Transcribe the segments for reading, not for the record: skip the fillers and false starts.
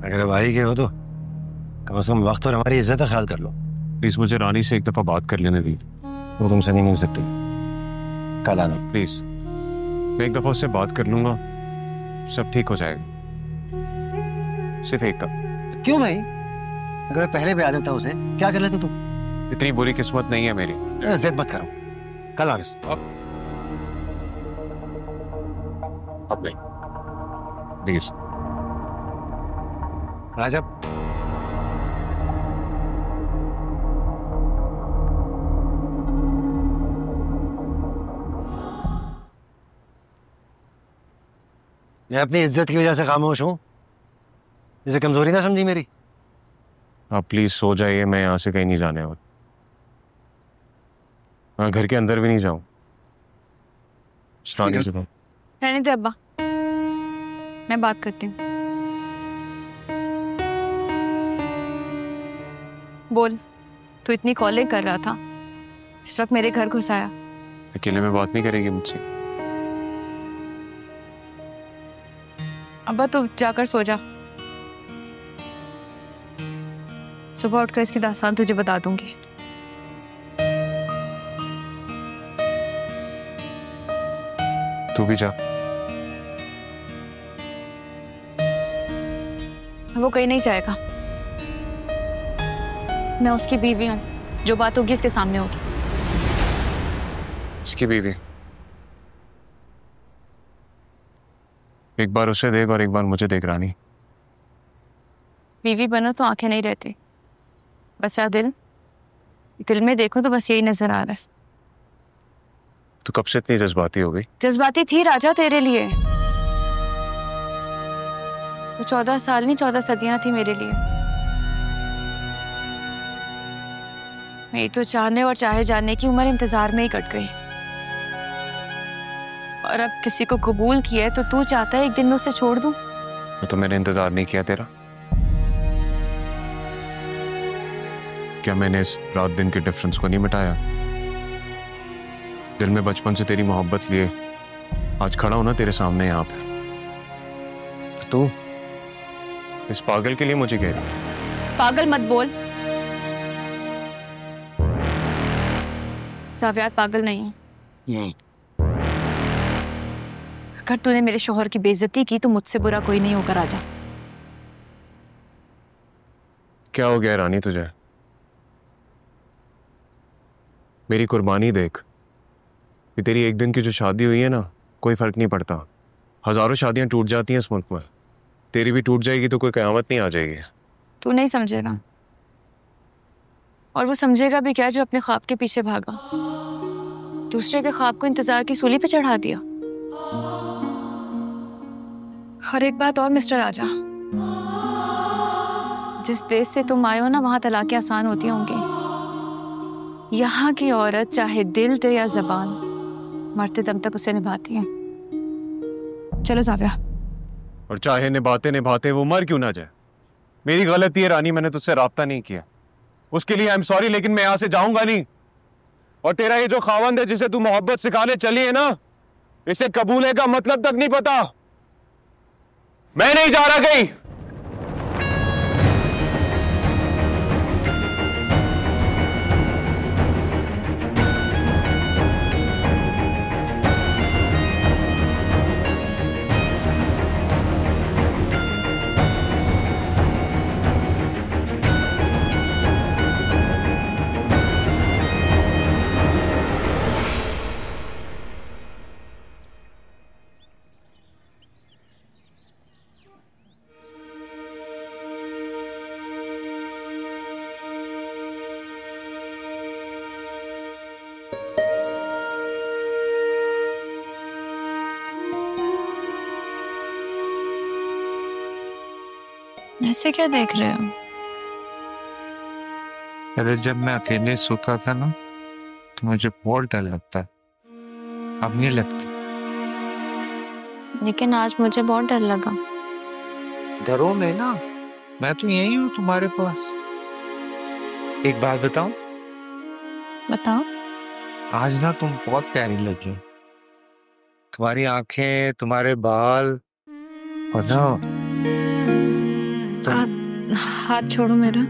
अगर भाई के हो तो कम से कम वक्त और हमारी इज्जत का ख्याल कर लो। प्लीज मुझे रानी से एक दफा बात कर लेने दी। वो तुमसे नहीं मिल सकती, कल आना। प्लीज, मैं एक दफा उससे बात कर लूंगा, सब ठीक हो जाएगा। सिर्फ एक दफा। क्यों भाई? अगर मैं पहले भी आ जाता उसे, क्या कर लेते तुम? इतनी बुरी किस्मत नहीं है मेरी। जिद मत करो, कल आना। अब नहीं, प्लीज। राजा, मैं अपनी इज्जत की वजह से खामोश हूं, इसे कमजोरी ना समझी मेरी। आप प्लीज सो जाइए, मैं यहाँ से कहीं नहीं जाने वाला। मैं घर के अंदर भी नहीं जाऊं। रानी से रहने दे अब्बा, मैं बात करती हूँ। बोल, तू इतनी कॉलिंग कर रहा था, इस वक्त मेरे घर घुस आया। अकेले में बात नहीं करेगी मुझसे? अब्बा तू जाकर सो जा, सुबह उठकर इसकी दास्तान तुझे बता दूंगी। तू भी जा। वो कहीं नहीं जाएगा, मैं उसकी बीवी हूँ, जो बात होगी इसके सामने होगी। इसकी बीवी? एक बार उसे देख और एक बार मुझे देख रानी। बीवी बनो तो आंखें नहीं रहती, बचा दिल में देखूं तो बस यही नजर आ रहा है। तू कब से इतनी जज्बाती हो गई? जज्बाती थी राजा तेरे लिए, वो 14 साल नहीं 14 सदियां थी मेरे लिए। मेरी तो चाहने और चाहे जाने की उम्र इंतजार में ही कट गई, और अब किसी को कबूल किया है तो तू चाहता है एक दिन में उसे छोड़ दूं? तो मैंने इंतजार नहीं किया तेरा? क्या मैंने इस रात दिन के डिफरेंस को नहीं मिटाया? दिल में बचपन से तेरी मोहब्बत लिए आज खड़ा हूं ना तेरे सामने यहाँ पे। तू इस पागल के लिए मुझे कह रही? पागल मत बोल, सावियार पागल नहीं है। अगर तूने मेरे शोहर की बेइज्जती की तो मुझसे बुरा कोई नहीं होगा राजा। क्या हो गया रानी तुझे? मेरी कुर्बानी देख, ये तेरी एक दिन की जो शादी हुई है ना, कोई फर्क नहीं पड़ता। हजारों शादियां टूट जाती हैं इस मुल्क में, तेरी भी टूट जाएगी तो कोई कयामत नहीं आ जाएगी। तू नहीं समझेगा, और वो समझेगा भी क्या जो अपने ख्वाब के पीछे भागा, दूसरे के ख्वाब को इंतजार की सूली पे चढ़ा दिया। और एक बात और मिस्टर राजा, जिस देश से तुम आए हो ना, वहां तलाकें आसान होती होंगी। यहाँ की औरत चाहे दिल दे या जबान, मरते दम तक उसे निभाती है। चलो जाविया। और चाहे निभाते निभाते वो मर क्यों ना जाए, मेरी गलती है रानी, मैंने तुझसे राब्ता नहीं किया, उसके लिए आई एम सॉरी, लेकिन मैं यहां से जाऊंगा नहीं। और तेरा ये जो खावंद है जिसे तू मोहब्बत सिखाने चली है ना, इसे कबूले का मतलब तक नहीं पता। मैं नहीं जा रहा कहीं। ऐसे क्या देख रहे हो? अरे जब मैं अकेले सोता था ना तो मुझे बहुत डर लगता, अब नहीं लगता। लेकिन आज मुझे बहुत डर लगा। डरो नहीं ना, मैं तो यही हूँ तुम्हारे पास। एक बात बताऊं? बताओ। आज ना तुम बहुत प्यारी लगी, तुम्हारी आंखें, तुम्हारे बाल, और ना तो हाथ छोड़ो मेरा।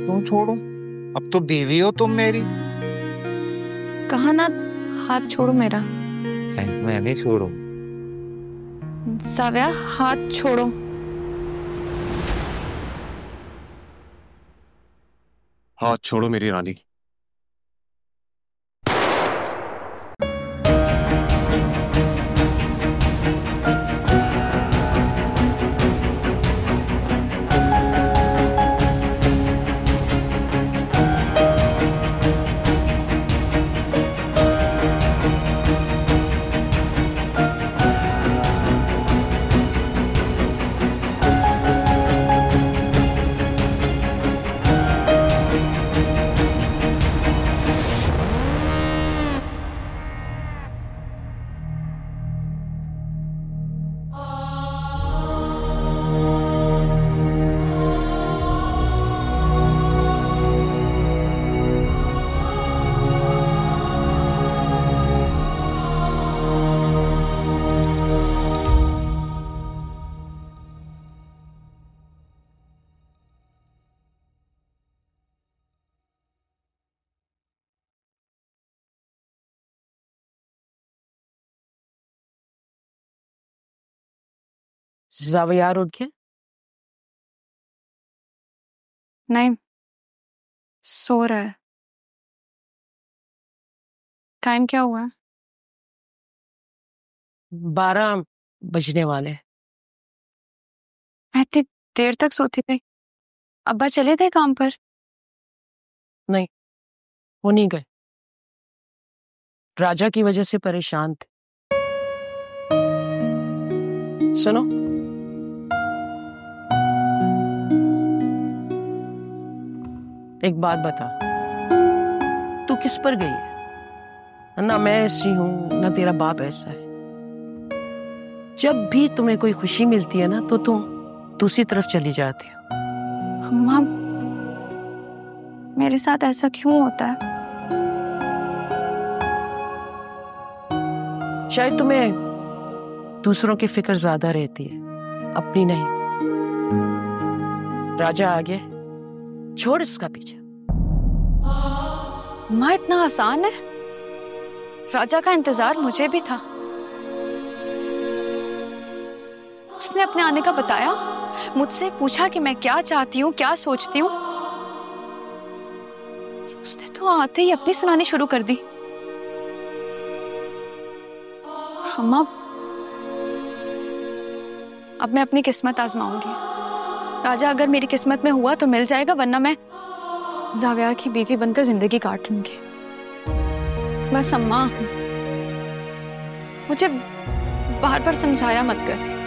तुम छोड़ो, अब तो बीवी हो तुम मेरी। कहा ना, हाथ छोड़ो मेरा। मैं नहीं छोड़ू। जाविया, हाथ छोड़ो। हाथ छोड़ो मेरी रानी। जावियार उठ गया? नहीं, सो रहा है। टाइम क्या हुआ है? 12 बजने वाले। मैं इतनी देर तक सोती रही। अब्बा चले गए काम पर? नहीं, वो नहीं गए। राजा की वजह से परेशान थे। सुनो, एक बात बता, तू किस पर गई है? ना मैं ऐसी हूं, ना तेरा बाप ऐसा है। जब भी तुम्हें कोई खुशी मिलती है ना, तो तुम दूसरी तरफ चली जाती हो। अम्मा, मेरे साथ ऐसा क्यों होता है? शायद तुम्हें दूसरों की फिक्र ज्यादा रहती है, अपनी नहीं। राजा आ गया, छोड़ इसका पीछा। अम्मा, इतना आसान है? राजा का इंतजार मुझे भी था। उसने अपने आने का बताया, मुझसे पूछा कि मैं क्या चाहती हूँ, क्या सोचती हूँ। उसने तो आते ही अपनी सुनानी शुरू कर दी। अम्मा, अब मैं अपनी किस्मत आजमाऊंगी। राजा अगर मेरी किस्मत में हुआ तो मिल जाएगा, वरना मैं जाविया की बीवी बनकर जिंदगी काट लूंगी। बस अम्मा, मुझे बार बार समझाया मत कर।